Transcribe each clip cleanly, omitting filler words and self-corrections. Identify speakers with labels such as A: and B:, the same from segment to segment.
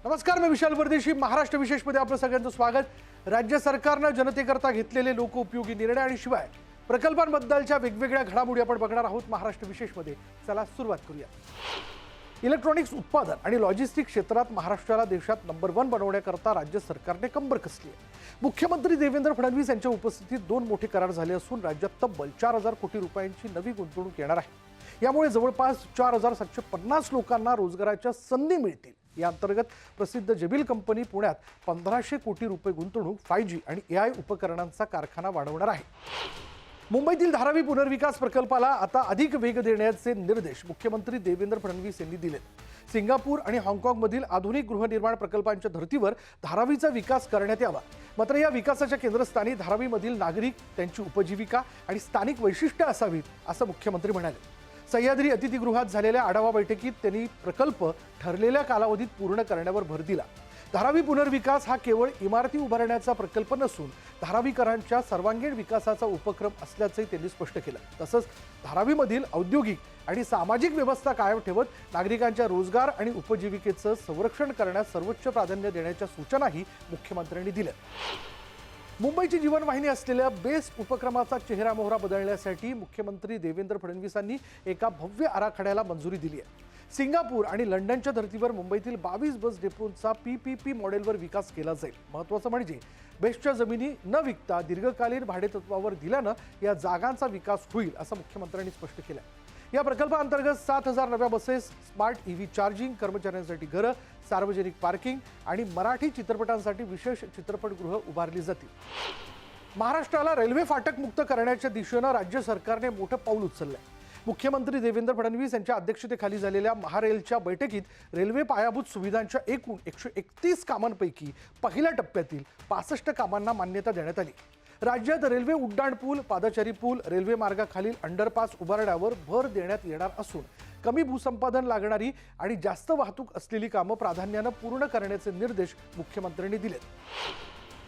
A: नमस्कार, मी विशाल परदेशी. महाराष्ट्र विशेषमध्ये आपलं सगळ्यांचं स्वागत. राज्य सरकारनं जनतेकरता घेतलेले लोकउपयोगी निर्णय आणि शिवाय प्रकल्पांबद्दलच्या वेगवेगळ्या घडामोडी आपण बघणार आहोत महाराष्ट्र विशेषमध्ये. चला सुरुवात करूया. इलेक्ट्रॉनिक्स उत्पादन आणि लॉजिस्टिक्स क्षेत्रात महाराष्ट्राला देशात नंबर 1 बनवण्याकरता राज्य सरकारने कंबर कसली आहे. मुख्यमंत्री देवेंद्र फडणवीस यांच्या उपस्थितीत 2 मोठे करार झाले असून राज्यात तब्बल 4000 कोटी रुपयांची नवी गुंतवणूक येणार आहे. यामुळे जवळपास 4750 लोकांना रोजगाराच्या संधी मिळतील. या अंतर्गत प्रसिद्ध जेबिल कंपनी पुण्यात 1500 कोटी रुपये गुंतवणूक 5G आणि AI उपकरणांचा कारखाना वाढवणार आहे. मुंबईतील धारावी पुनर्विकास प्रकल्पाला आता अधिक वेग देण्याचे निर्देश मुख्यमंत्री देवेंद्र फडणवीस यांनी दिलेत. सिंगापूर आणि हाँगकाँगमधील आधुनिक गृहनिर्माण प्रकल्पांच्या धर्तीवर धारावीचा विकास करण्यात यावा. मात्र या विकासाच्या केंद्रस्थानी धारावीमधील नागरिक, त्यांची उपजीविका आणि स्थानिक वैशिष्ट्ये असावीत, असं मुख्यमंत्री म्हणाले. सह्याद्री अतिथीगृहात झालेल्या आढावा बैठकीत त्यांनी प्रकल्प ठरलेल्या कालावधीत पूर्ण करण्यावर भर दिला. धारावी पुनर्विकास हा केवळ इमारती उभारण्याचा प्रकल्प नसून धारावीकरांच्या सर्वांगीण विकासाचा उपक्रम असल्याचंही त्यांनी स्पष्ट केलं. तसंच धारावीमधील औद्योगिक आणि सामाजिक व्यवस्था कायम ठेवत नागरिकांच्या रोजगार आणि उपजीविकेचं संरक्षण करण्यास सर्वोच्च प्राधान्य देण्याच्या सूचनाही मुख्यमंत्र्यांनी दिल्या. मुंबईची जीवनवाहिनी असलेल्या बेस्ट उपक्रमाचा चेहरामोहरा बदलण्यासाठी मुख्यमंत्री देवेंद्र फडणवीसांनी एका भव्य आराखड्याला मंजुरी दिली आहे. सिंगापूर आणि लंडनच्या धर्तीवर मुंबईतील 22 बस डेपोंचा PPP मॉडेलवर विकास केला जाईल. महत्त्वाचं म्हणजे बेस्टच्या जमिनी न विकता दीर्घकालीन भाडेतत्वावर दिल्यानं या जागांचा विकास होईल, असं मुख्यमंत्र्यांनी स्पष्ट केलं. या प्रकल्पाअंतर्गत 7000 नव्या बसेस, स्मार्ट EV चार्जिंग, कर्मचाऱ्यांसाठी घरं, सार्वजनिक पार्किंग आणि मराठी चित्रपटांसाठी विशेष चित्रपटगृह उभारली जातील. महाराष्ट्राला रेल्वे फाटक मुक्त करण्याच्या दिशेनं राज्य सरकारने मोठं पाऊल उचललंय. मुख्यमंत्री देवेंद्र फडणवीस यांच्या अध्यक्षतेखाली झालेल्या महारेलच्या बैठकीत रेल्वे पायाभूत सुविधांच्या एकूण 131 कामांपैकी पहिल्या टप्प्यातील 65 कामांना मान्यता देण्यात आली. राज्यात रेल्वे उड्डाणपूल, पादचारी पूल, रेल्वे मार्गाखालील अंडरपास उभारण्यावर भर देण्यात येणार असून कमी भूसंपादन लागणारी आणि जास्त वाहतूक असलेली कामं प्राधान्यानं पूर्ण करण्याचे निर्देश मुख्यमंत्र्यांनी दिलेत.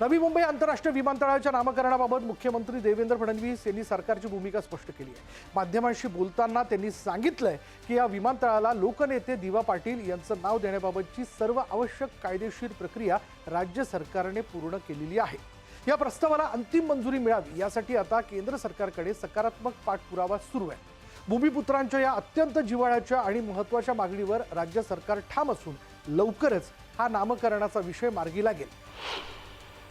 A: नवी मुंबई आंतरराष्ट्रीय विमानतळाच्या नामकरणाबाबत मुख्यमंत्री देवेंद्र फडणवीस यांनी सरकारची भूमिका स्पष्ट केली आहे. माध्यमांशी बोलताना त्यांनी सांगितलंय की या विमानतळाला लोकनेते दिवा पाटील यांचं नाव देण्याबाबतची सर्व आवश्यक कायदेशीर प्रक्रिया राज्य सरकारने पूर्ण केलेली आहे. या प्रस्तावाला अंतिम मंजुरी मिळावी यासाठी आता केंद्र सरकारकडे सकारात्मक पाठपुरावा सुरू आहे. भूमिपुत्रांच्या या अत्यंत जिव्हाळ्याच्या आणि महत्त्वाच्या मागणीवर राज्य सरकार ठाम असून लवकरच हा नामकरणाचा विषय मार्गी लागेल.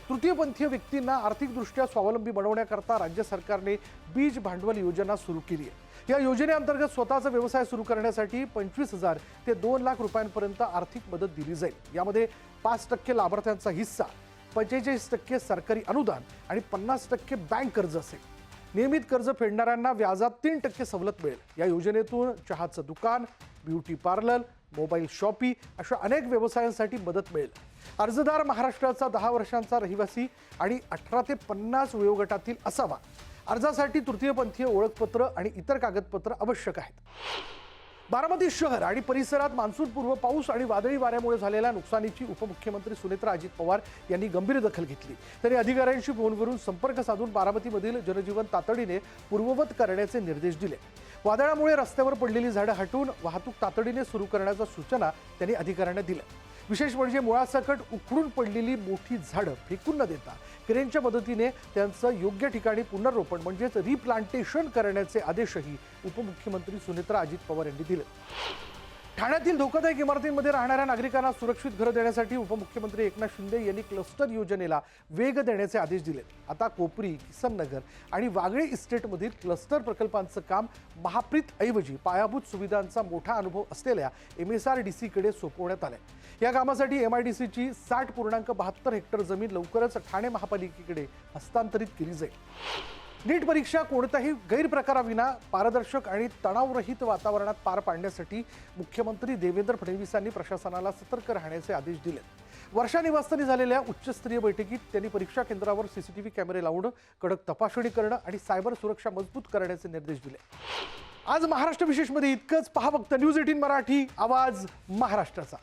A: तृतीयपंथीय व्यक्तींना आर्थिकदृष्ट्या स्वावलंबी बनवण्याकरता राज्य सरकारने बीज भांडवल योजना सुरू केली आहे. या योजनेअंतर्गत स्वतःचा व्यवसाय सुरू करण्यासाठी 25,000 ते 2 लाख रुपयांपर्यंत आर्थिक मदत दिली जाईल. यामध्ये 5% लाभार्थ्यांचा हिस्सा, 45% सरकारी अनुदान आणि 50% बँक कर्ज असेल. नियमित कर्ज फेडणाऱ्यांना व्याजात 3% सवलत मिळेल. या योजनेतून चहाचं दुकान, ब्युटी पार्लर, मोबाईल शॉपी अशा अनेक व्यवसायांसाठी मदत मिळेल. अर्जदार महाराष्ट्राचा 10 वर्षांचा रहिवासी आणि 18 ते 50 वयोगटातील असावा. अर्जासाठी तृतीयपंथीय ओळखपत्र आणि इतर कागदपत्र आवश्यक आहेत. बारामती शहर आणि परिसरात मान्सूनपूर्व पाऊस आणि वादळी वाऱ्यामुळे झालेल्या नुकसानीची उपमुख्यमंत्री सुनेत्रा अजित पवार यांनी गंभीर दखल घेतली. त्यांनी अधिकाऱ्यांशी फोनवरून संपर्क साधून बारामतीमधील जनजीवन तातडीने पूर्ववत करण्याचे निर्देश दिले. वादळामुळे रस्त्यावर पडलेली झाडं हटवून वाहतूक तातडीने सुरू करण्याच्या सूचना त्यांनी अधिकाऱ्यांना दिल्या. विशेष म्हणजे मुळासकट उखडून पडलेली मोठी झाडं फेकून न देता क्रेनच्या मदतीने त्यांचं योग्य ठिकाणी पुनर्रोपण म्हणजेच रिप्लांटेशन करण्याचे आदेशही उपमुख्यमंत्री सुनेत्रा अजित पवार यांनी दिले. ठाण्यातील धोकादायक इमारतींमध्ये राहणाऱ्या नागरिकांना सुरक्षित घरं देण्यासाठी उपमुख्यमंत्री एकनाथ शिंदे यांनी क्लस्टर योजनेला वेग देण्याचे आदेश दिले. आता कोपरी, किसननगर आणि वागळे इस्टेटमधील क्लस्टर प्रकल्पांचं काम महाप्रीतऐवजी पायाभूत सुविधांचा मोठा अनुभव असलेल्या MSRDCकडे सोपवण्यात आलंय. या कामासाठी MIDCची 60.72 हेक्टर जमीन लवकरच ठाणे महापालिकेकडे हस्तांतरित केली जाईल. नीट परीक्षा कोणत्याही गैरप्रकाराविना पारदर्शक आणि तणावरहित वातावरणात पार पाडण्यासाठी मुख्यमंत्री देवेंद्र फडणवीसांनी प्रशासनाला सतर्क राहण्याचे आदेश दिले. वर्षा निवासस्थानी झालेल्या उच्चस्तरीय बैठकीत त्यांनी परीक्षा केंद्रावर CCTV कॅमेरे लावणं, कडक तपासणी करणं आणि सायबर सुरक्षा मजबूत करण्याचे निर्देश दिले. आज महाराष्ट्र विशेषमध्ये इतकंच. पहा फक्त न्यूज 18 मराठी, आवाज महाराष्ट्राचा.